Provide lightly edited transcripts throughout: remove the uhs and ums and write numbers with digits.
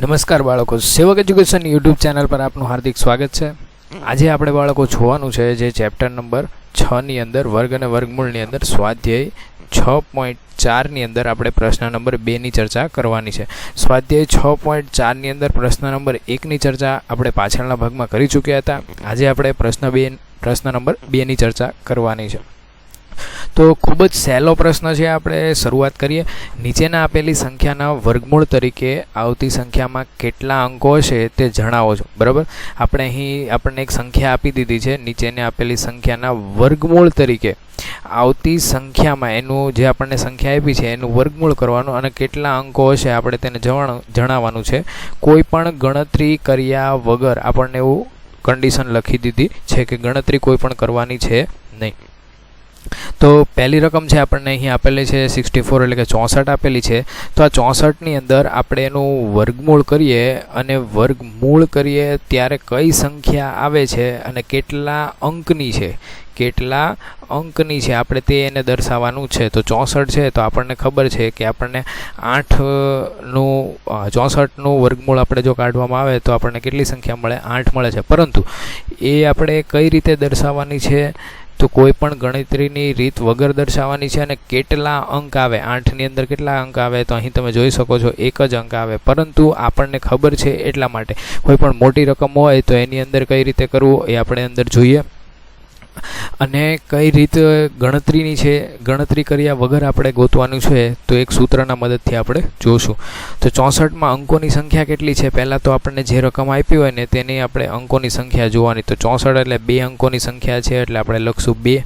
નમસ્કાર બાળકો, સેવક એજ્યુકેશન યુટ્યુબ ચેનલ પર આપનું હાર્દિક સ્વાગત છે। આજે આપણે બાળકો જોવાનું છે જે ચેપ્ટર નંબર 6 ની અંદર વર્ગ અને વર્ગમૂળની અંદર સ્વાધ્યાય 6.4 ની અંદર આપણે પ્રશ્ન નંબર 2 ની ચર્ચા કરવાની છે। સ્વાધ્યાય 6.4 ની અંદર પ્રશ્ન નંબર 1 ની ચર્ચા આપણે પાછળના ભાગમાં કરી ચૂક્યા હતા। આજે આપણે પ્રશ્ન નંબર 2 ની ચર્ચા કરવાની છે। તો ખૂબ જ સહેલો પ્રશ્ન છે। આપણે શરૂઆત કરીએ। નીચેના આપેલી સંખ્યાના વર્ગમૂળ તરીકે આવતી સંખ્યામાં કેટલા અંકો હશે તે જણાવો છો। બરાબર, આપણે અહીં આપણને એક સંખ્યા આપી દીધી છે। નીચેને આપેલી સંખ્યાના વર્ગમૂળ તરીકે આવતી સંખ્યામાં એનું જે આપણને સંખ્યા આપી છે એનું વર્ગમૂળ કરવાનું અને કેટલા અંકો હશે આપણે તેને જણાવવાનું છે। કોઈ પણ ગણતરી કર્યા વગર આપણને એવું કન્ડિશન લખી દીધી છે કે ગણતરી કોઈ પણ કરવાની છે નહીં। તો પહેલી રકમ છે આપણને અહીં આપેલી છે 64 એટલે કે 64 આપેલી છે। તો આ 64ની અંદર આપણે એનું વર્ગમૂળ કરીએ અને વર્ગમૂળ કરીએ ત્યારે કઈ સંખ્યા આવે છે અને કેટલા અંકની છે આપણે તે એને દર્શાવવાનું છે। તો 64 છે તો આપણને ખબર છે કે આપણને 64નું વર્ગમૂળ આપણે જો કાઢવામાં આવે તો આપણને કેટલી સંખ્યા મળે? 8 મળે છે। પરંતુ એ આપણે કઈ રીતે દર્શાવવાની છે? તો કોઈ પણ ગણતરીની રીત વગર દર્શાવવાની છે અને કેટલા અંક આવે 8ની અંદર કેટલા અંક આવે તો અહીં તમે જોઈ શકો છો એક જ અંક આવે। પરંતુ આપણને ખબર છે એટલા માટે કોઈ પણ મોટી રકમ હોય તો એની અંદર કઈ રીતે કરવું એ આપણે અંદર જોઈએ અને કઈ રીત ગણતરીની છે ગણતરી કર્યા વગર આપણે ગોતવાનું છે તો એક સૂત્રના મદદથી આપણે જોશું। તો 64માં અંકોની સંખ્યા કેટલી છે? પહેલાં તો આપણને જે રકમ આપી હોય ને તેની આપણે અંકોની સંખ્યા જોવાની। તો 64 એટલે 2 અંકોની સંખ્યા છે એટલે આપણે લખશું 2।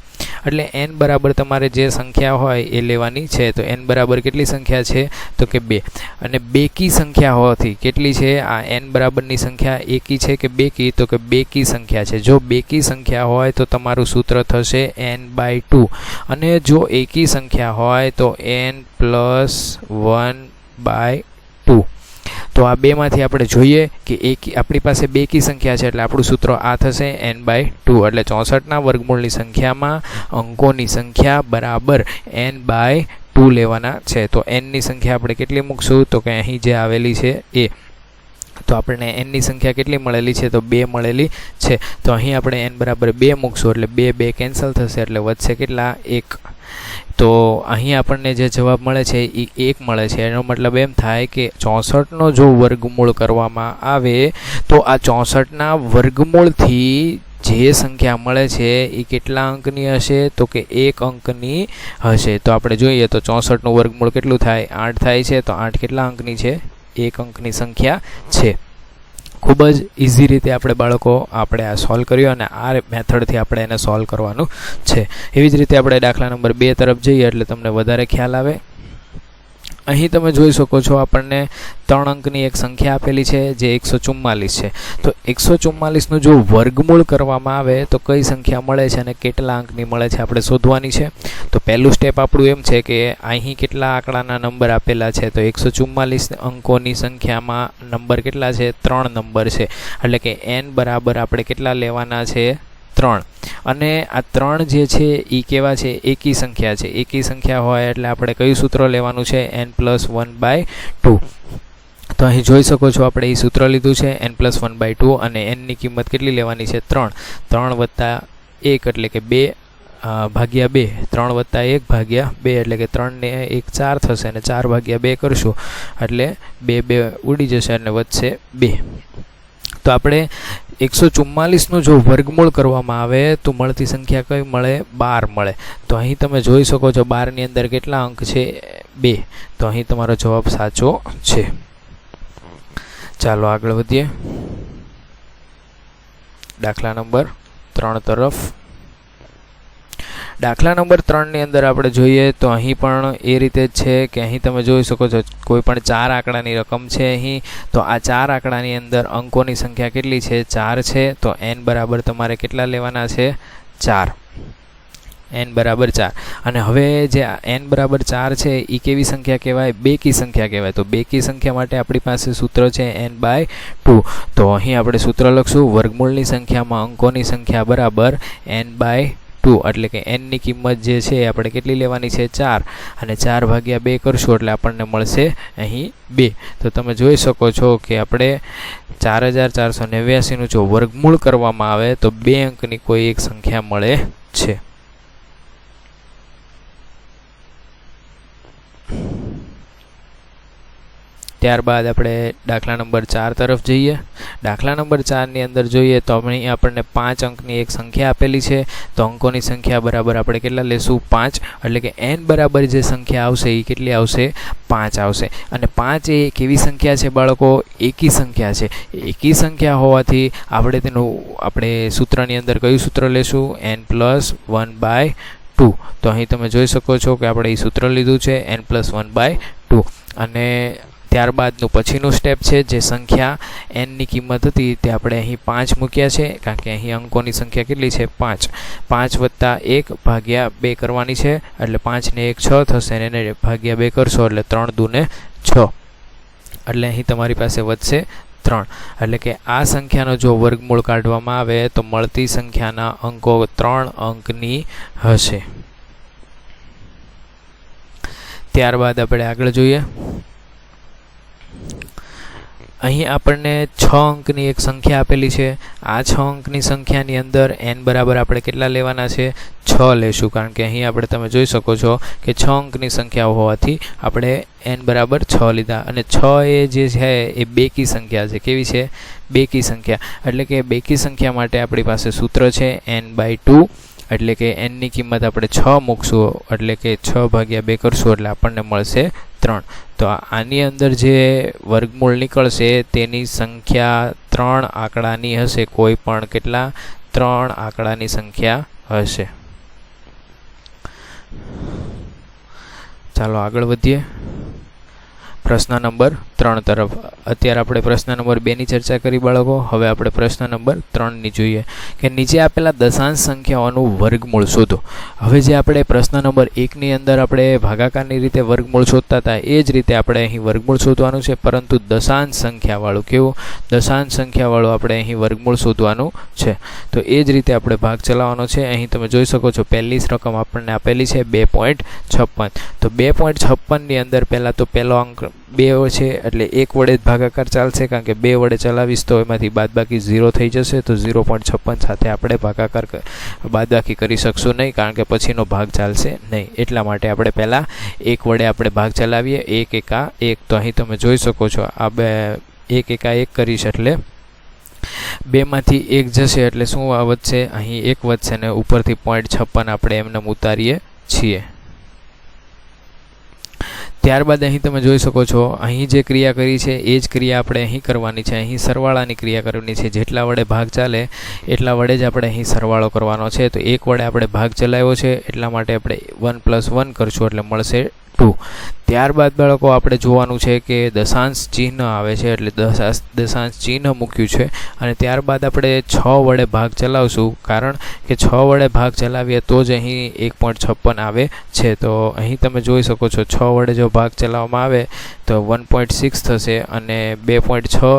એટલે n બરાબર તમારે જે સંખ્યા હોય એ લેવાની છે। તો n બરાબર કેટલી સંખ્યા છે? તો કે 2। અને બેકી સંખ્યા હોવાથી કેટલી છે આ n બરાબરની સંખ્યા? એકી છે કે બેકી? તો કે બેકી સંખ્યા છે। જો બેકી સંખ્યા હોય તો તમારું સૂત્ર થશે n/2 અને જો એકી સંખ્યા હોય તો n+1/2। તો આ બેમાંથી આપણે જોઈએ કે આપણી પાસે બેકી સંખ્યા છે એટલે આપણું સૂત્ર આ થશે n/2। એટલે 64ના વર્ગમૂળની સંખ્યામાં અંકોની સંખ્યા બરાબર n/2 લેવાના છે। તો nની સંખ્યા આપણે કેટલી મૂકશું? તો કે અહીં જે આવેલી છે એ। તો આપણને nની સંખ્યા કેટલી મળેલી છે? તો 2 મળેલી છે। તો અહીં આપણે n બરાબર 2 મૂકશું એટલે 2 કેન્સલ થશે એટલે વધશે કેટલા? 1। તો અહીં આપણને જે જવાબ મળે છે એ 1 મળે છે। એનો મતલબ એમ થાય કે 64નો જો વર્ગમૂળ કરવામાં આવે તો આ 64ના વર્ગમૂળથી જે સંખ્યા મળે છે એ કેટલા અંકની હશે? તો કે 1 અંકની હશે। તો આપણે જોઈએ તો 64નું વર્ગમૂળ કેટલું થાય? 8 થાય છે। તો 8 કેટલા અંકની છે? 1 અંકની સંખ્યા છે। ખૂબ જ ઇઝી રીતે આપણે બાળકો આપણે આ સોલ્વ કર્યું અને આ મેથડથી આપણે એને સોલ્વ કરવાનું છે। એવી જ રીતે આપણે દાખલા નંબર 2 તરફ જઈએ એટલે તમને વધારે ખ્યાલ આવે। અહીં તમે જોઈ શકો છો આપણને 3 અંકની એક સંખ્યા આપેલી છે જે 144 છે। તો 144નું જો વર્ગમૂળ કરવામાં આવે તો કઈ સંખ્યા મળે છે અને કેટલા અંકની મળે છે આપણે શોધવાની છે। તો પહેલું સ્ટેપ આપણું એમ છે કે અહીં કેટલા આંકડાના નંબર આપેલા છે? તો 144 અંકોની સંખ્યામાં નંબર કેટલા છે? 3 નંબર છે। એટલે કે n બરાબર આપણે કેટલા લેવાના છે? 3। અને આ 3 જે છે એ કેવા છે? એકી સંખ્યા છે। એકી સંખ્યા હોય એટલે આપણે કયું સૂત્ર લેવાનું છે? n+1/2। તો અહીં જોઈ શકો છો આપણે એ સૂત્ર લીધું છે n+1/2 અને nની કિંમત કેટલી લેવાની છે? 3 + 1 એટલે કે 2 ભાગ્યા 2 3 + 1 ભાગ્યા 2 એટલે કે 3 ને 1 4 થશે અને 4 ભાગ્યા 2 કરશું એટલે 2 ઉડી જશે અને વધશે 2। તો આપણે 144નું જો વર્ગમૂળ કરવામાં આવે તો મળતી સંખ્યા કઈ મળે? 12 મળે। તો અહીં તમે જોઈ શકો છો 12ની અંદર કેટલા અંક છે? 2। તો અહીં તમારો જવાબ સાચો છે। ચાલો આગળ વધીએ દાખલા નંબર 3 તરફ। દાખલા નંબર 3ની અંદર આપણે જોઈએ તો અહીં પણ એ રીતે જ છે કે અહીં તમે જોઈ શકો છો કોઈ પણ 4 આંકડાની રકમ છે અહીં। તો આ 4 આંકડાની અંદર અંકોની સંખ્યા કેટલી છે? 4 છે। તો n બરાબર તમારે કેટલા લેવાના છે? 4। n બરાબર 4। અને હવે જે n બરાબર 4 છે એ કેવી સંખ્યા કહેવાય? બેકી સંખ્યા કહેવાય। તો બેકી સંખ્યા માટે આપણી પાસે સૂત્ર છે n/2। તો અહીં આપણે સૂત્ર લખશું વર્ગમૂળની સંખ્યામાં અંકોની સંખ્યા બરાબર n/2। 2 એટલે કે n ની કિંમત જે છે આપણે કેટલી લેવાની છે 4 અને 4 ભાગ્યા 2 કરશું એટલે આપણને મળશે અહીં 2. તો તમે જોઈ શકો છો કે આપણે 4489 નું જો વર્ગમૂળ કરવામાં આવે તો 2 અંકની કોઈ એક સંખ્યા મળે છે. ત્યારબાદ આપણે દાખલા નંબર 4 તરફ જઈએ. દાખલા નંબર 4 ની અંદર જોઈએ તો અહીં આપણને 5 અંકની એક સંખ્યા આપેલી છે. તો અંકોની સંખ્યા બરાબર આપણે કેટલા લેશું 5 એટલે કે n બરાબર જે સંખ્યા આવશે એ કેટલી આવશે 5 આવશે. અને 5 એ કેવી સંખ્યા છે બાળકો? એકી સંખ્યા છે. એકી સંખ્યા હોવાથી આપણે સૂત્રની અંદર કયું સૂત્ર લેશું? n+1/2. તો અહીં તમે જોઈ શકો છો કે આપણે એ સૂત્ર લીધું છે n+1/2. અને ત્યારબાદનું પછીનું સ્ટેપ છે જે સંખ્યા n ની કિંમત હતી તે આપણે અહીં 5 મૂક્યા છે કારણ કે અહીં અંકોની સંખ્યા કેટલી છે 5. 5 વત્તા 1 ભાગ્યા 2 કરવાની છે એટલે 5 ને 1 6 થશે અને એને ભાગ્યા 2 કરશો એટલે 3 દુ ને 6 એટલે અહીં તમારી પાસે વધશે 3. એટલે કે આ સંખ્યાનો જો વર્ગમૂળ કાઢવામાં આવે તો મળતી સંખ્યાના અંકો 3 અંકની હશે. ત્યારબાદ આપણે આગળ જોઈએ. અહીં આપણને 6 અંકની એક સંખ્યા આપેલી છે. આ 6 અંકની સંખ્યાની અંદર n બરાબર આપણે કેટલા લેવાના છે? 6 લેશું કારણ કે અહીં આપણે તમે જોઈ શકો છો કે 6 અંકની સંખ્યા હોવાથી આપણે n બરાબર 6 લીધા. અને 6 એ જે છે એ બેકી સંખ્યા છે. કેવી છે? બેકી સંખ્યા. એટલે કે બેકી સંખ્યા માટે આપણી પાસે સૂત્ર છે n/2. એટલે કે n ની કિંમત આપણે 6 મૂકશું એટલે કે 6 ભાગ્યા 2 કરશું એટલે આપણને મળશે 3. તો આની અંદર જે વર્ગમૂળ નીકળશે તેની સંખ્યા 3 આંકડાની હશે. કોઈ પણ કેટલા 3 આંકડાની સંખ્યા હશે. ચાલો આગળ વધીએ પ્રશ્ન નંબર 3 તરફ. અત્યારે આપણે પ્રશ્ન નંબર 2 ની ચર્ચા કરી બાળકો. હવે આપણે પ્રશ્ન નંબર 3 ની જોઈએ કે નીચે આપેલા દશાંશ સંખ્યાઓનું વર્ગમૂળ શોધો. હવે જે આપણે પ્રશ્ન નંબર 1 ની અંદર આપણે ભાગાકારની રીતે વર્ગમૂળ શોધતા હતા એ જ રીતે આપણે અહીં વર્ગમૂળ શોધવાનું છે, પરંતુ દશાંશ સંખ્યાવાળું. કેવું? દશાંશ સંખ્યાવાળું આપણે અહીં વર્ગમૂળ શોધવાનું છે. તો એ જ રીતે આપણે ભાગ ચલાવવાનો છે. અહીં તમે જોઈ શકો છો પહેલી રકમ આપણને આપેલી છે 2.56. તો 2.56 ની અંદર પહેલાં તો પહેલો અંક 2 છે એટલે 1 વડે જ ભાગાકાર ચાલશે કારણ કે 2 વડે ચલાવીશ તો એમાંથી બાદબાકી 0 થઈ જશે. તો 0.56 સાથે આપણે ભાગાકાર બાદબાકી કરી શકશું નહીં કારણ કે પછીનો ભાગ ચાલશે નહીં. એટલા માટે આપણે પહેલાં 1 વડે આપણે ભાગ ચલાવીએ. 1 એકા 1. તો અહીં તમે જોઈ શકો છો આ 1 એકા 1 કરીશ એટલે 2 માંથી 1 જશે એટલે શું વધશે? અહીં 1 વધશે ને ઉપરથી 0.56 આપણે એમને ઉતારીએ છીએ. ત્યારબાદ અહીં તમે જોઈ શકો છો અહીં જે ક્રિયા કરી છે એ જ ક્રિયા આપણે અહીં કરવાની છે. અહીં સરવાળાની ક્રિયા કરવાની છે. જેટલા વડે ભાગ ચાલે એટલા વડે જ આપણે અહીં સરવાળો કરવાનો છે. તો 1 વડે આપણે ભાગ ચલાવ્યો છે એટલા માટે આપણે 1+1 કરશું એટલે મળશે 2. ત્યારબાદ બાળકો આપણે જોવાનું છે કે દશાંશ ચિહ્ન આવે છે એટલે દશાંશ ચિહ્ન મૂક્યું છે. અને ત્યારબાદ આપણે 6 વડે ભાગ ચલાવશું કારણ કે 6 વડે ભાગ ચલાવીએ તો જ અહીં 1.56 આવે છે. તો અહીં તમે જોઈ શકો છો 6 વડે જો ભાગ ચલાવવામાં આવે તો 1.6 થશે અને 2.6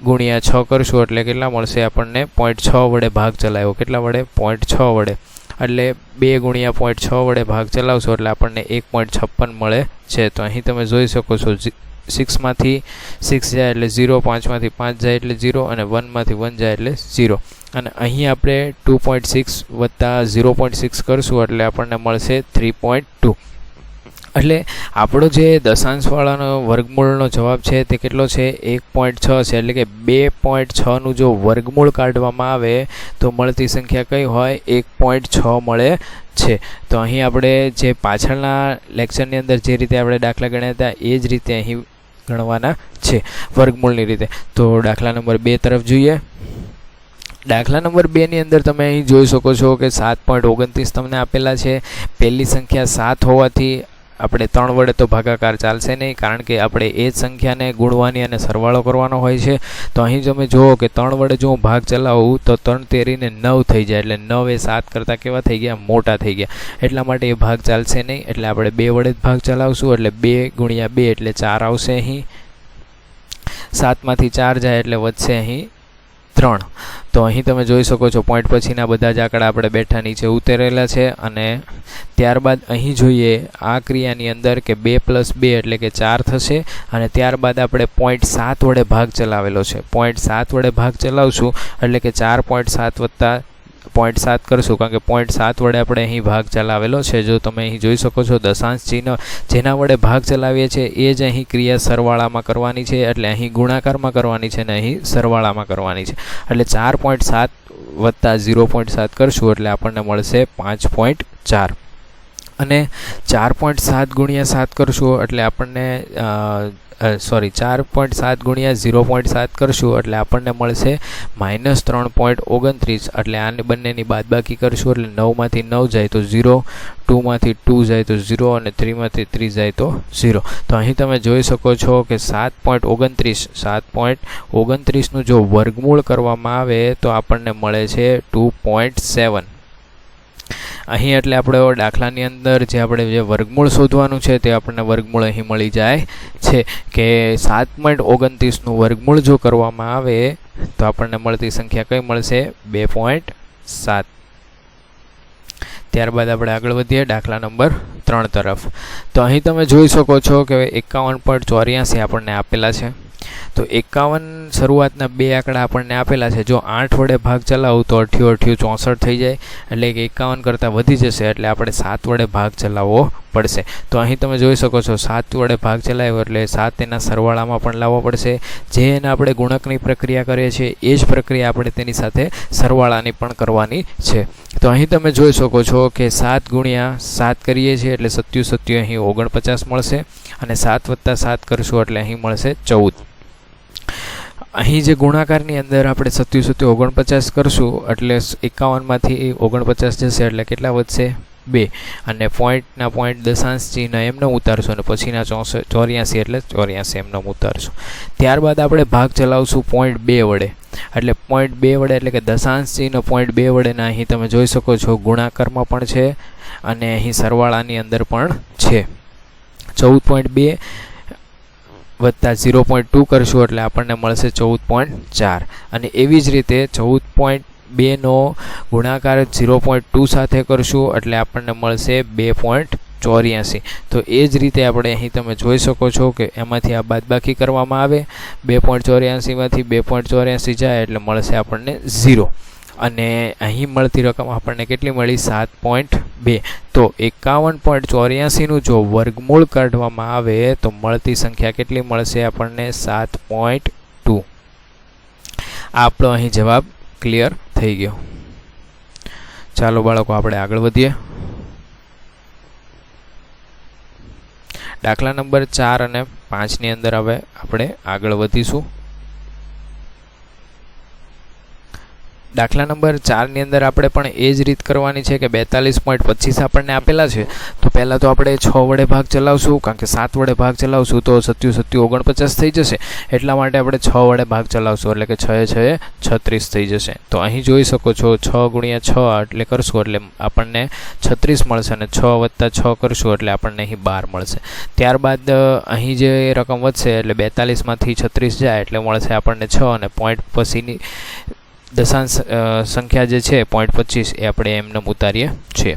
ગુણ્યા 6 કરશું એટલે કેટલા મળશે આપણને? 0.6 વડે ભાગ ચલાવ્યો. કેટલા વડે? 0.6 વડે. એટલે 2 ગુણ્યા 0.6 વડે ભાગ ચલાવશો એટલે આપણને 1.56 મળે છે. તો અહીં તમે જોઈ શકો છો 6 માંથી 6 જાય એટલે 0, 5 માંથી 5 જાય એટલે 0 અને 1 માંથી 1 જાય એટલે 0. અને અહીં આપણે 2.6 વત્તા 0.6 કરશું એટલે આપણને મળશે 3.2. એટલે આપણો જે દશાંશવાળાનો વર્ગમૂળનો જવાબ છે તે કેટલો છે? 1.6 છે. એટલે કે 2.6નું જો વર્ગમૂળ કાઢવામાં આવે તો મળતી સંખ્યા કઈ હોય? 1.6 મળે છે. તો અહીં આપણે જે પાછળના લેક્ચરની અંદર જે રીતે આપણે દાખલા ગણ્યા હતા એ જ રીતે અહીં ગણવાના છે વર્ગમૂળની રીતે. તો દાખલા નંબર 2 તરફ જોઈએ. દાખલા નંબર 2 ની અંદર તમે અહીં જોઈ શકો છો કે 7.29 તમને આપેલા છે. પહેલી સંખ્યા 7 હોવાથી આપણે 3 વડે તો ભાગાકાર ચાલશે નહીં કારણ કે આપણે એ જ સંખ્યાને ગુણવાની અને સરવાળો કરવાનો હોય છે. તો અહીં તમે જુઓ કે 3 વડે જો હું ભાગ ચલાવું તો 3 તેરીને 9 થઈ જાય એટલે 9 એ 7 કરતાં કેવા થઈ ગયા? મોટા થઈ ગયા. એટલા માટે એ ભાગ ચાલશે નહીં એટલે આપણે 2 વડે જ ભાગ ચલાવશું એટલે 2 ગુણ્યા 2 એટલે 4 આવશે. અહીં 7 માંથી 4 જાય એટલે વધશે અહીં 3. તો અહીં તમે જોઈ શકો છો પોઈન્ટ પછીના બધા જ આંકડા આપણે બેઠા નીચે ઉતરેલા છે. અને ત્યારબાદ અહીં જોઈએ આ ક્રિયાની અંદર કે 2 + 2 એટલે કે 4 થશે. અને ત્યારબાદ આપણે 0.7 વડે ભાગ ચલાવેલો છે. 0.7 વડે ભાગ ચલાવશું એટલે કે 4.7 વત્તા 0.7 કરશું, કારણ કે 0.7 વડે આપણે અહીં ભાગ ચલાવેલો છે. જો તમે અહીં જોઈ શકો છો દશાંશ ચિહ્ન જેના વડે ભાગ ચલાવીએ છીએ એ જ અહીં ક્રિયા સરવાળામાં કરવાની છે, એટલે અહીં ગુણાકારમાં કરવાની છે અને અહીં સરવાળામાં કરવાની છે. એટલે 4.7 વત્તા 0.7 કરશું એટલે આપણને મળશે 5.4. અને 4.7 ગુણ્યા 7 કરશું એટલે આપણને 4.7 ગુણ્યા 0.7 કરશું એટલે આપણને મળશે -3.29. એટલે આને બંનેની બાદબાકી કરશું એટલે 9 માંથી 9 જાય તો 0, 2 માંથી 2 જાય તો 0 અને 3 માંથી 3 જાય તો 0. તો અહીં તમે જોઈ શકો છો કે 7.29 નું જો વર્ગમૂળ કરવામાં આવે તો આપણને મળે છે 2.7. અહીં એટલે આપણે દાખલાની અંદર જે વર્ગમૂળ શોધવાનું છે તે આપણને વર્ગમૂળ અહીં મળી જાય છે કે 7.29 નું વર્ગમૂળ જો કરવામાં આવે તો આપણને મળતી સંખ્યા કઈ મળશે? 2.7. ત્યારબાદ આપણે આગળ વધીએ દાખલા નંબર 3 તરફ. તો અહીં તમે જોઈ શકો છો કે 51.84 આપણને આપેલા છે. તો 51 શરૂઆતના બે આંકડા આપણને આપેલા છે. જો 8 વડે ભાગ ચલાવું તો 8 64 થઈ જાય, એટલે કે 51 કરતાં વધી જશે. એટલે આપણે 7 વડે ભાગ ચલાવવો પડશે. તો અહીં તમે જોઈ શકો છો 7 વડે ભાગ ચલાવ્યો એટલે 7 એના સરવાળામાં પણ લાવવો પડશે. જે એને આપણે ગુણકની પ્રક્રિયા કરીએ છીએ એ જ પ્રક્રિયા આપણે તેની સાથે સરવાળાની પણ કરવાની છે. તો અહીં તમે જોઈ શકો છો કે 7 ગુણ્યા 7 કરીએ છીએ એટલે 77 અહીં 49 મળશે. અને 7 વત્તા 7 કરશું એટલે અહીં મળશે 14. અહીં જે ગુણાકારની અંદર આપણે 77 49 કરશું એટલે 51 માંથી 49 જશે એટલે કેટલા વધશે? 2. અને પોઈન્ટ દશાંશ ચિહ્ન એમને ઉતારશું અને પછીના 84 એટલે 84 એમને ઉતારશું. ત્યારબાદ આપણે ભાગ ચલાવશું 0.2 વડે. એટલે 0.2 વડે એટલે કે દશાંશ ચિહ્ન 0.2 વડેના અહીં તમે જોઈ શકો છો ગુણાકારમાં પણ છે અને અહીં સરવાળાની અંદર પણ છે. 14.2 વત્તા 0.2 કરશું એટલે આપણને મળશે 14.4. અને એવી જ રીતે 14.2 નો ગુણાકાર 0.2 સાથે કરશું એટલે આપણને મળશે 2.84. તો એ જ રીતે આપણે અહીં તમે જોઈ શકો છો કે એમાંથી આ બાદબાકી કરવામાં આવે. 2.84 માંથી 2.84 જાય એટલે મળશે આપણને 0. અને અહીં મળતી રકમ આપણને કેટલી મળી? 7.2. તો 51.84 નું જો વર્ગમૂળ કાઢવામાં આવે તો મળતી સંખ્યા કેટલી મળશે આપણને? 7.2. આપણો અહીં જવાબ ક્લિયર થઈ ગયો. ચાલો બાળકો આપણે આગળ વધીએ. દાખલા નંબર 4 અને 5 ની અંદર હવે આપણે આગળ વધીશું. દાખલા નંબર 4 ની અંદર આપણે પણ એ જ રીત કરવાની છે કે 42.25 આપણને આપેલા છે. તો પહેલાં તો આપણે 6 વડે ભાગ ચલાવશું, કારણ કે 7 વડે ભાગ ચલાવશું તો 77 49 થઈ જશે. એટલા માટે આપણે 6 વડે ભાગ ચલાવશું એટલે કે 6 36 થઈ જશે. તો અહીં જોઈ શકો છો 6 ગુણ્યા 6 એટલે કરશું એટલે આપણને 36 મળશે અને 6 વત્તા 6 કરશું એટલે આપણને અહીં 12 મળશે. ત્યારબાદ અહીં જે રકમ વધશે એટલે 42 માંથી 36 જાય એટલે મળશે આપણને 6 અને પોઈન્ટ પછીની દશાંશ સંખ્યા જે છે 0.25 એ આપણે એમને ઉતારીએ છીએ.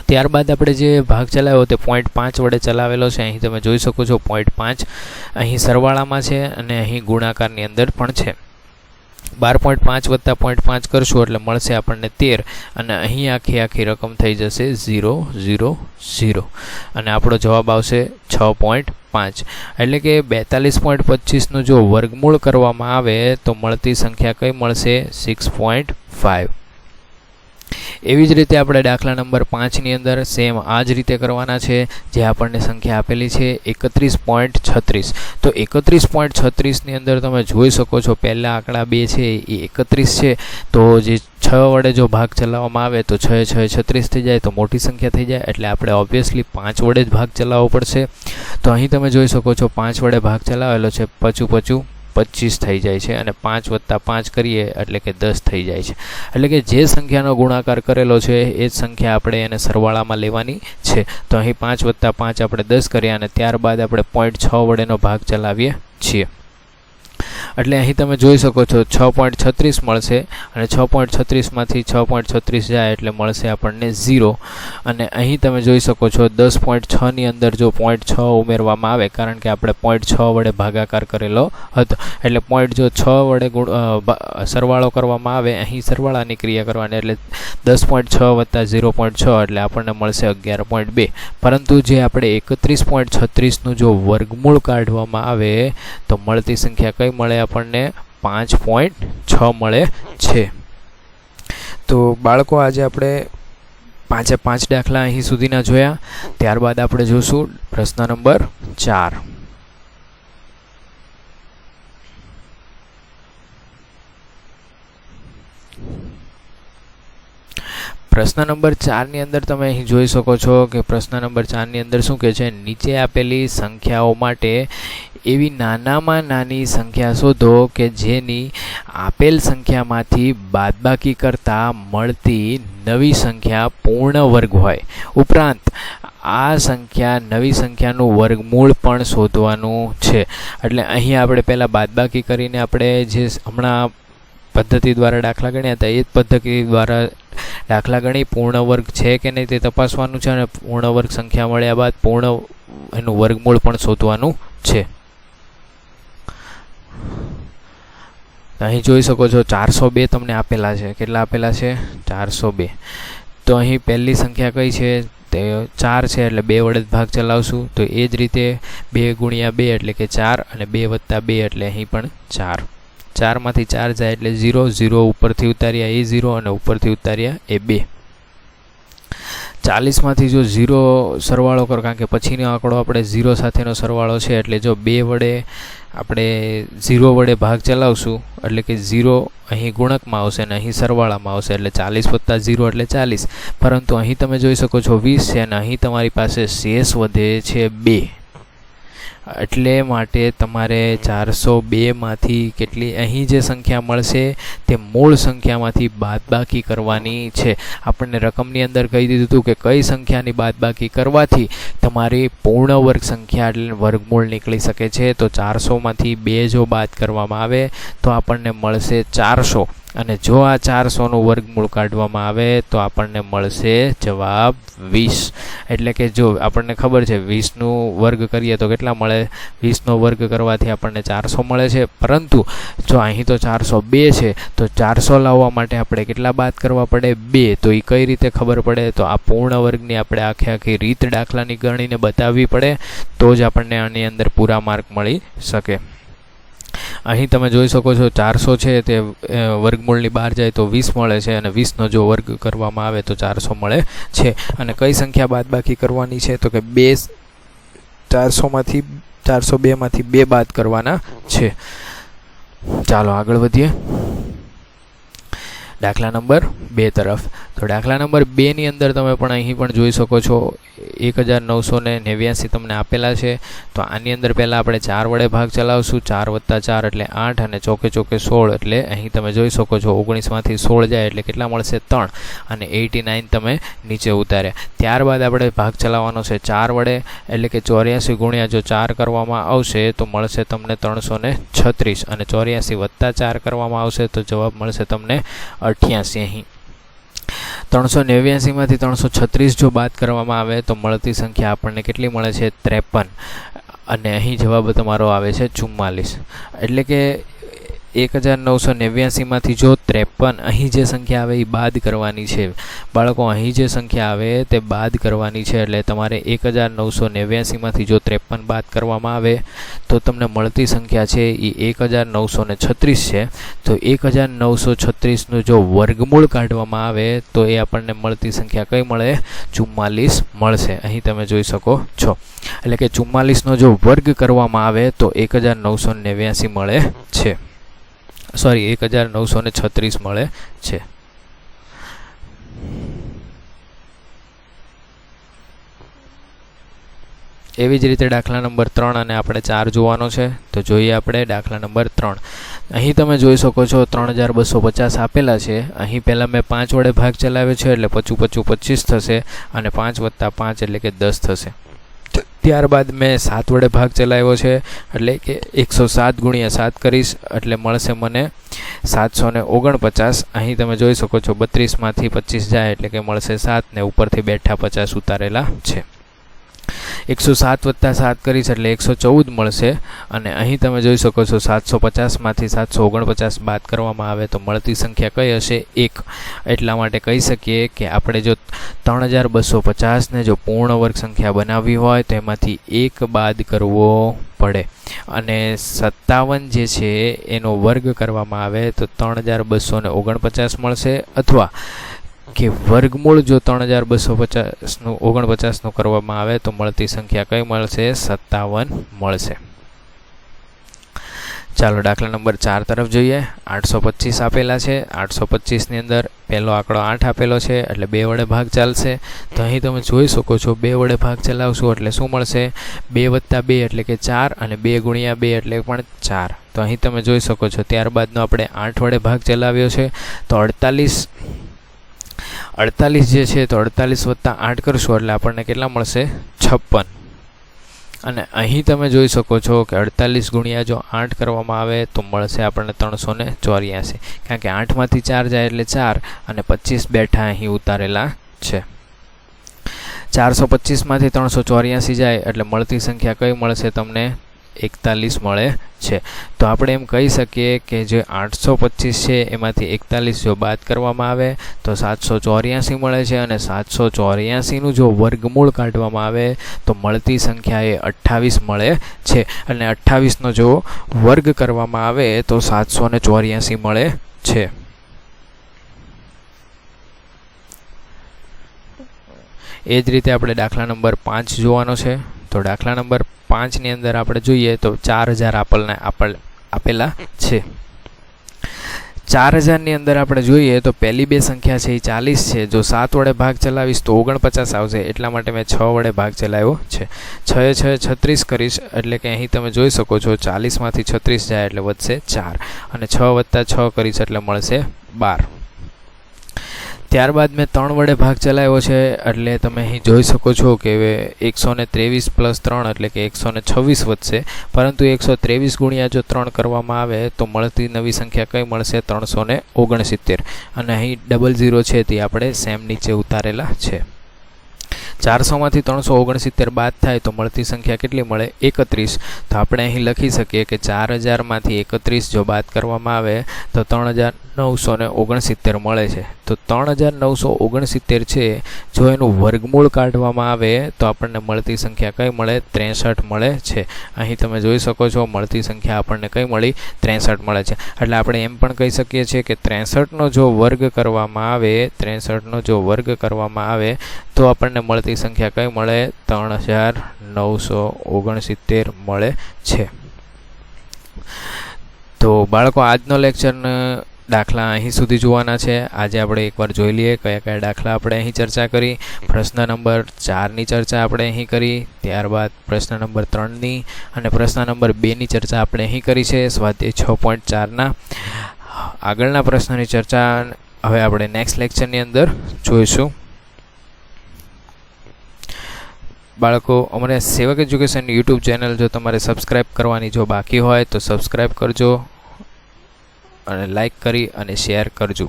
ત્યારબાદ આપણે જે ભાગ ચલાવ્યો તે 0.5 વડે ચલાવેલો છે. અહીં તમે જોઈ શકો છો 0.5 અહીં સરવાળામાં છે અને અહીં ગુણાકારની અંદર પણ છે. 12.5 વત્તા 0.5 કરશું એટલે મળશે આપણને 13 અને અહીં આખી રકમ થઈ જશે 0 0 0 અને આપણો જવાબ આવશે 6.5. એટલે કે 42.25 નું જો વર્ગમૂળ કરવામાં આવે તો મળતી સંખ્યા કઈ મળશે? 6.5. એવી જ રીતે આપણે દાખલા નંબર 5 ની અંદર સેમ આ જ રીતે કરવાના છે. જે આપણને સંખ્યા આપેલી છે 31.36. તો 31.36 ની અંદર તમે જોઈ શકો છો પહેલા આંકડા 2 છે એ 31 છે. તો જે 6 વડે જો ભાગ ચલાવવામાં આવે તો 6 6 36 થઈ જાય તો મોટી સંખ્યા થઈ જાય. એટલે આપણે ઓબ્વિયસલી 5 વડે જ ભાગ ચલાવવો પડશે. તો અહીં તમે જોઈ શકો છો 5 વડે ભાગ ચલાવેલો છે, પચું 25 થઈ જાય છે અને 5 વત્તા 5 કરીએ એટલે કે 10 થઈ જાય છે. એટલે કે જે સંખ્યાનો ગુણાકાર કરેલો છે એ જ સંખ્યા આપણે એને સરવાળામાં લેવાની છે. તો અહીં 5 વત્તા 5 આપણે 10 કર્યા અને ત્યારબાદ આપણે 0.6 વડેનો ભાગ ચલાવીએ છીએ. એટલે અહીં તમે જોઈ શકો છો 6.36 મળશે અને 6.36માંથી 6.36 જાય એટલે મળશે આપણને 0 અને અહીં તમે જોઈ શકો છો 10.6ની અંદર જો 0.6 ઉમેરવામાં આવે કારણ કે આપણે 0.6 વડે ભાગાકાર કરેલો હતો એટલે પોઈન્ટ જો 6 વડે સરવાળો કરવામાં આવે અહીં સરવાળાની ક્રિયા કરવાની એટલે 10.6 વત્તા 0.6 એટલે આપણને મળશે 11.2 પરંતુ જે આપણે 31.36નું જો વર્ગમૂળ કાઢવામાં આવે તો મળતી સંખ્યા કઈ મળે આપણને 5.6 મળે છે. તો બાળકો આજે આપણે 5 દાખલા અહીં સુધીના જોયા. ત્યારબાદ આપણે જોશું પ્રશ્ન નંબર 4. પ્રશ્ન નંબર 4ની અંદર તમે અહીં જોઈ શકો છો કે પ્રશ્ન નંબર 4ની અંદર શું કહે છે, નીચે આપેલી સંખ્યાઓ માટે એવી નાનામાં નાની સંખ્યા શોધો કે જેની આપેલ સંખ્યામાંથી બાદબાકી કરતા મળતી નવી સંખ્યા પૂર્ણ વર્ગ હોય. ઉપરાંત આ સંખ્યા નવી સંખ્યાનું વર્ગમૂળ પણ શોધવાનું છે. એટલે અહીં આપણે પહેલાં બાદબાકી કરીને આપણે જે હમણાં પદ્ધતિ દ્વારા દાખલા ગણ્યા હતા એ જ પદ્ધતિ દ્વારા દાખલા ગણી પૂર્ણ વર્ગ છે કે નહીં તે તપાસવાનું છે અને પૂર્ણ વર્ગ સંખ્યા મળ્યા બાદ પૂર્ણ એનું વર્ગમૂળ પણ શોધવાનું છે. અહીં જોઈ શકો છો 402 તમને આપેલા છે. કેટલા આપેલા છે? 402. તો અહીં પહેલી સંખ્યા કઈ છે? તે 4 છે એટલે 2 વડે ભાગ ચલાવશું. તો એ જ રીતે 2 ગુણ્યા 2 એટલે કે 4 અને 2 વત્તા 2 એટલે અહીં પણ 4. 4માંથી 4 જાય એટલે 0. 0 ઉપરથી ઉતાર્યા એ 0 અને ઉપરથી ઉતાર્યા એ 2. 40માંથી જો 0 સરવાળો કરો કારણ કે પછીનો આંકડો આપણે 0 સાથેનો સરવાળો છે એટલે જો 2 વડે આપણે 0 વડે ભાગ ચલાવશું એટલે કે 0 અહીં ગુણકમાં આવશે અને અહીં સરવાળામાં આવશે એટલે 40 વત્તા 0 એટલે 40. પરંતુ અહીં તમે જોઈ શકો છો 20 છે અને અહીં તમારી પાસે શેષ વધે છે 2. એટલે માટે તમારે 402માંથી કેટલી અહીં જે સંખ્યા મળશે તે મૂળ સંખ્યામાંથી બાદબાકી કરવાની છે. આપણને રકમની અંદર કહી દીધું હતું કે કઈ સંખ્યાની બાદબાકી કરવાથી તમારી પૂર્ણ વર્ગ સંખ્યા એટલે વર્ગમૂળ નીકળી શકે છે. તો 400માંથી 2 જો બાદ કરવામાં આવે તો આપણને મળશે 400 અને જો આ 400નું વર્ગમૂળ કાઢવામાં આવે તો આપણને મળશે જવાબ 20. એટલે કે જો આપણને ખબર છે 20નું વર્ગ કરીએ તો કેટલા મળે? 20નો વર્ગ કરવાથી આપણને 400 મળે છે. પરંતુ જો અહીં તો 402 છે તો 400 લાવવા માટે આપણે કેટલા બાદ કરવા પડે? 2. તો એ કઈ રીતે ખબર પડે? તો આ પૂર્ણ વર્ગની આપણે આખી રીત દાખલાની ગણીને બતાવવી પડે તો જ આપણને આની અંદર પૂરા માર્ક મળી શકે. અહીં તમે જોઈ શકો છો 400 છે તે વર્ગમૂળની બહાર જાય તો 20 મળે છે અને 20નો જો વર્ગ કરવામાં આવે તો 400 મળે છે. અને કઈ સંખ્યા બાદબાકી કરવાની છે? તો કે 402માંથી 2 બાદ કરવાના છે. ચાલો આગળ વધીએ દાખલા નંબર 2 તરફ. તો દાખલા નંબર 2ની અંદર તમે પણ અહીં પણ જોઈ શકો છો 1989 તમને આપેલા છે. તો આની અંદર પહેલાં આપણે 4 વડે ભાગ ચલાવશું. 4 વત્તા 4 એટલે 8 અને ચોકે 16 એટલે અહીં તમે જોઈ શકો છો 19માંથી 16 જાય એટલે કેટલા મળશે? 3 અને 89 તમે નીચે ઉતાર્યા. ત્યારબાદ આપણે ભાગ ચલાવવાનો છે 4 વડે એટલે કે 84 ગુણ્યા જો 4 કરવામાં આવશે તો મળશે તમને 336 અને 84 વત્તા 4 કરવામાં આવશે તો જવાબ મળશે તમને 88. અહીં 389માંથી 336 જો બાદ કરવામાં આવે તો મળતી સંખ્યા આપણને કેટલી મળે છે? 53 અને અહીં જવાબ તમારો આવે છે 44. એટલે કે 1989માંથી જો 53 અહીં જે સંખ્યા આવે એ બાદ કરવાની છે. બાળકો અહીં જે સંખ્યા આવે તે બાદ કરવાની છે એટલે તમારે 1989માંથી જો 53 બાદ કરવામાં આવે તો તમને મળતી સંખ્યા છે એ 1936 છે. તો 1936નું જો વર્ગમૂળ કાઢવામાં આવે તો એ આપણને મળતી સંખ્યા કઈ મળે? 44 મળશે. અહીં તમે જોઈ શકો છો. એટલે કે 44નો જો વર્ગ કરવામાં આવે તો 1989 મળે છે. 1936 મળે છે. એવી જ રીતે દાખલા નંબર 3 અને આપણે 4 જોવાનો છે. તો જોઈએ આપણે દાખલા નંબર 3. અહીં તમે જોઈ શકો છો 3250 આપેલા છે. અહીં પહેલાં મેં 5 વડે ભાગ ચલાવ્યો છે એટલે 55 25 થશે અને 5 વત્તા 5 એટલે કે 10 થશે. ત્યારબાદ મેં 7 વડે ભાગ ચલાવ્યો છે એટલે કે 107 ગુણ્યા 7 કરીશ એટલે મળશે મને 749. અહીં તમે જોઈ શકો છો 32 માંથી 25 જાય એટલે કે મળશે 7 ને ઉપરથી બેઠા 50 ઉતારેલા છે. 107 + 7 કરીશ એટલે 114 મળશે અને અહીં તમે જોઈ શકો છો 750 માંથી 749 બાદ કરવામાં આવે તો મળતી સંખ્યા કઈ હશે? 1. એટલા માટે કહી શકીએ કે આપણે જો 3250 ને જો પૂર્ણ વર્ગ સંખ્યા બનાવવી હોય તો એમાંથી 1 બાદ કરવો પડે અને 57 જે છે એનો વર્ગ કરવામાં આવે તો 3249 મળશે અથવા કે વર્ગમૂળ જો 3249 કરવામાં આવે તો મળતી સંખ્યા કઈ મળશે? 57 મળશે. ચાલો દાખલા નંબર 4 તરફ જોઈએ. 825 આપેલા છે. 825 ની અંદર પહેલો આંકડો 8 આપેલો છે એટલે 2 વડે ભાગ ચાલશે. તો અહીં તમે જોઈ શકો છો 2 વડે ભાગ ચલાવશું એટલે શું મળશે? 2 + 2 એટલે કે 4 અને 2 × 2 એટલે પણ 4. તો અહીં તમે જોઈ શકો છો ત્યારબાદનો આપણે 8 વડે ભાગ ચલાવ્યો છે તો 48 જે છે તો 48 + 8 કરશું એટલે આપણને કેટલા મળશે? 56. અને અહીં તમે જોઈ શકો છો કે 48 ગુણ્યા જો 8 કરવામાં આવે તો મળશે આપણને 384 કારણ કે 8 માંથી 4 જાય એટલે 4 અને 25 બેઠા અહીં ઉતારેલા છે. 425 માંથી 384 જાય એટલે મળતી સંખ્યા કઈ મળશે તમને? 41 મળે છે. તો આપણે એમ કહી શકીએ કે જે 825 છે એમાંથી 41 જો બાદ કરવામાં આવે તો 784 મળે છે અને 784નું જો વર્ગમૂળ કાઢવામાં આવે તો મળતી સંખ્યા એ 28 મળે છે અને 28નો જો વર્ગ કરવામાં આવે તો 784 મળે છે. એ જ રીતે આપણે દાખલા નંબર 5 જોવાનો છે. તો દાખલા નંબર 5 ની અંદર આપણે જોઈએ તો 4000 આપેલા છે. 4000 ની અંદર આપણે જોઈએ તો પહેલી બે સંખ્યા છે એ 40 છે. જો 7 વડે ભાગ ચલાવીશ તો 49 આવશે એટલા માટે મેં 6 વડે ભાગ ચલાવ્યો છે. 6 × 6 = 36 કરીશ એટલે કે અહીં તમે જોઈ શકો છો 40 માંથી 36 જાય એટલે વધશે 4 અને 6 + 6 કરીશ એટલે મળશે 12. ત્યારબાદ મેં 3 વડે ભાગ ચલાવ્યો છે એટલે તમે અહીં જોઈ શકો છો કે 123 + 3 એટલે કે 126 વધશે પરંતુ 123 ગુણ્યા જો 3 કરવામાં આવે તો મળતી નવી સંખ્યા કઈ મળશે? 369 અને અહીં 00 છે તે આપણે સેમ નીચે ઉતારેલા છે. 400 માંથી 369 બાદ થાય તો મળતી સંખ્યા કેટલી મળે? 31. તો આપણે અહીં લખી શકીએ કે 4000 માંથી 31 જો બાદ કરવામાં આવે તો 3969 મળે છે. તો 3969 છે જો એનું વર્ગમૂળ કાઢવામાં આવે તો આપણને મળતી સંખ્યા કઈ મળે? 63 મળે છે. અહીં તમે જોઈ શકો છો મળતી સંખ્યા આપણને કઈ મળી? 63 મળે છે. એટલે આપણે એમ પણ કહી શકીએ છીએ કે 63નો જો વર્ગ કરવામાં આવે તો આપણને મળતી સંખ્યા કઈ મળે? 3969 મળે છે. તો બાળકો આજનો લેક્ચરનો દાખલા અહીં સુધી જોવાના છે. આજે આપણે એકવાર જોઈ લઈએ કયા કયા દાખલા આપણે અહીં ચર્ચા કરી. પ્રશ્ન નંબર 4ની ચર્ચા આપણે અહીં કરી. ત્યારબાદ પ્રશ્ન નંબર 3ની અને પ્રશ્ન નંબર 2ની ચર્ચા આપણે અહીં કરી છે. સ્વાધ્યાય 6.4ના આગળના પ્રશ્નની ચર્ચા હવે આપણે નેક્સ્ટ લેક્ચરની અંદર જોઈશું. બાળકો અમારે સેવક એજ્યુકેશન યુટ્યુબ ચેનલ જો તમારે સબસ્ક્રાઈબ કરવાની જો બાકી હોય તો સબસ્ક્રાઈબ કરજો અને લાઈક કરી અને શેર કરજો.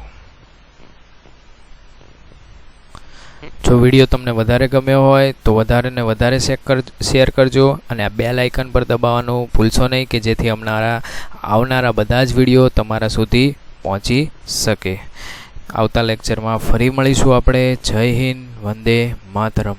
જો વિડીયો તમને વધારે ગમ્યો હોય તો વધારે ને વધારે શેર કરજો અને આ બેલ આઇકન પર દબાવવાનું ભૂલશો નહીં કે જેથી આવનારા બધા જ વિડીયો તમારા સુધી પહોંચી શકે. આવતા લેક્ચરમાં ફરી મળીશું આપણે. જય હિન્દ, વંદે માતરમ.